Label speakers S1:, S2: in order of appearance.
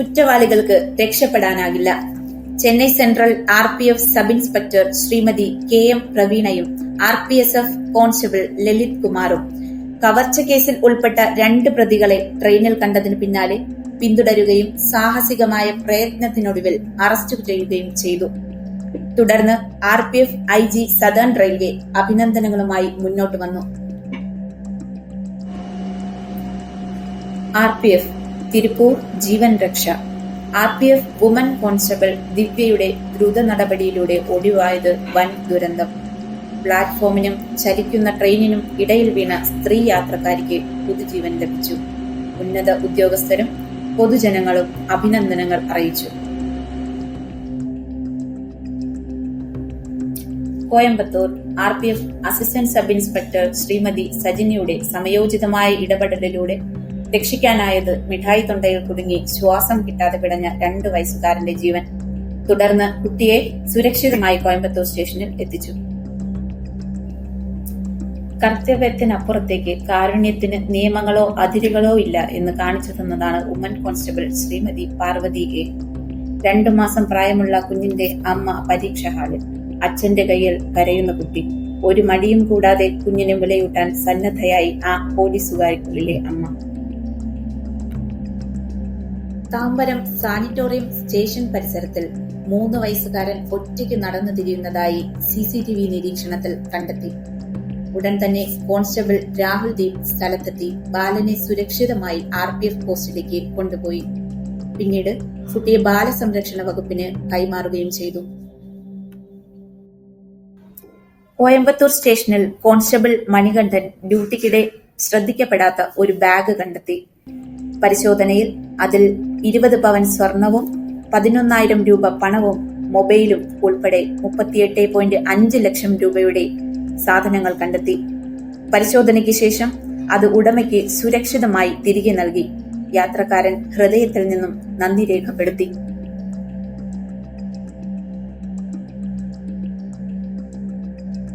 S1: കുറ്റവാളികൾക്ക് രക്ഷപ്പെടാനാകില്ല. Chennai central RPF sub inspector Shrimati KM പ്രവീണയും RPSF constable Lalit കുമാറും കവർച്ച കേസിൽ ഉൾപ്പെട്ട 2 പ്രതികളെ ട്രെയിനിൽ കണ്ടതിന് പിന്നാലെ പിന്തുടരുകയും സാഹസികമായ പ്രയത്നത്തിനൊടുവിൽ അറസ്റ്റ് ചെയ്യുകയും ചെയ്തു. തുടർന്ന് RPF IG സദേൺ റെയിൽവേ അഭിനന്ദനങ്ങളുമായി മുന്നോട്ട് വന്നു. RPF തിരുപ്പൂർ ജീവൻ രക്ഷ. RPF വുമൻ കോൺസ്റ്റബിൾ ദിവ്യയുടെ ദ്രുത നടപടിയിലൂടെ ഒഴിവായത് വൻ ദുരന്തം. പ്ലാറ്റ്ഫോമിനും ചലിക്കുന്ന ട്രെയിനിനും ഇടയിൽ വീണ സ്ത്രീ യാത്രക്കാരിക്ക് പുതുജീവൻ ലഭിച്ചു. ഉന്നത ഉദ്യോഗസ്ഥരും പൊതുജനങ്ങളും അഭിനന്ദനങ്ങൾ അറിയിച്ചു. Coimbatore RPF assistant sub inspector Shrimati സജിനിയുടെ സമയോചിതമായ ഇടപെടലിലൂടെ രക്ഷിക്കാനായത് മിഠായി തൊണ്ടയിൽ കുടുങ്ങി ശ്വാസം കിട്ടാതെ പിടഞ്ഞ 2 വയസ്സുകാരന്റെ ജീവൻ. തുടർന്ന് കുട്ടിയെ സുരക്ഷിതമായി കോയമ്പത്തൂർ സ്റ്റേഷനിൽ എത്തിച്ചു. കർത്തവ്യത്തിനപ്പുറത്തേക്ക് കാരുണ്യത്തിന് നിയമങ്ങളോ അതിരുകളോ ഇല്ല എന്ന് കാണിച്ചു തന്നതാണ് woman constable Shrimati Parvathi A. 2 മാസം പ്രായമുള്ള കുഞ്ഞിന്റെ അമ്മ പരീക്ഷ ഹാളിൽ, അച്ഛന്റെ കയ്യിൽ കരയുന്ന കുട്ടി. ഒരു മടിയും കൂടാതെ കുഞ്ഞിനെ വിലയൂട്ടാൻ സന്നദ്ധയായി ആ പോലീസുകാരിക്കുള്ളിലെ അമ്മ. താമ്പരം സാനിറ്റോറിയം സ്റ്റേഷൻ പരിസരത്തിൽ 3 വയസ്സുകാരൻ ഒറ്റയ്ക്ക് നടന്നു തിരിയുന്നതായി CCTV നിരീക്ഷണത്തിൽ കണ്ടെത്തി. ഉടൻ തന്നെ കോൺസ്റ്റബിൾ രാഹുൽ ദീപ് സ്ഥലത്തെത്തി ബാലനെ സുരക്ഷിതമായി RPF പോസ്റ്റിലേക്ക് കൊണ്ടുപോയി. പിന്നീട് കുട്ടിയെ ബാലസംരക്ഷണ വകുപ്പിന് കൈമാറുകയും ചെയ്തു. കോയമ്പത്തൂർ സ്റ്റേഷനിൽ കോൺസ്റ്റബിൾ മണികണ്ഠൻ ഡ്യൂട്ടിക്കിടെ ശ്രദ്ധിക്കപ്പെടാത്ത ഒരു ബാഗ് കണ്ടെത്തി. പരിശോധനയിൽ അതിൽ 20 പവൻ സ്വർണവും 11,000 രൂപ പണവും മൊബൈലും ഉൾപ്പെടെ 38.5 ലക്ഷം രൂപയുടെ സാധനങ്ങൾ കണ്ടെത്തി. പരിശോധനയ്ക്ക് ശേഷം അത് ഉടമയ്ക്ക് സുരക്ഷിതമായി തിരികെ നൽകി. യാത്രക്കാരൻ ഹൃദയത്തിൽ നിന്നും നന്ദി രേഖപ്പെടുത്തി.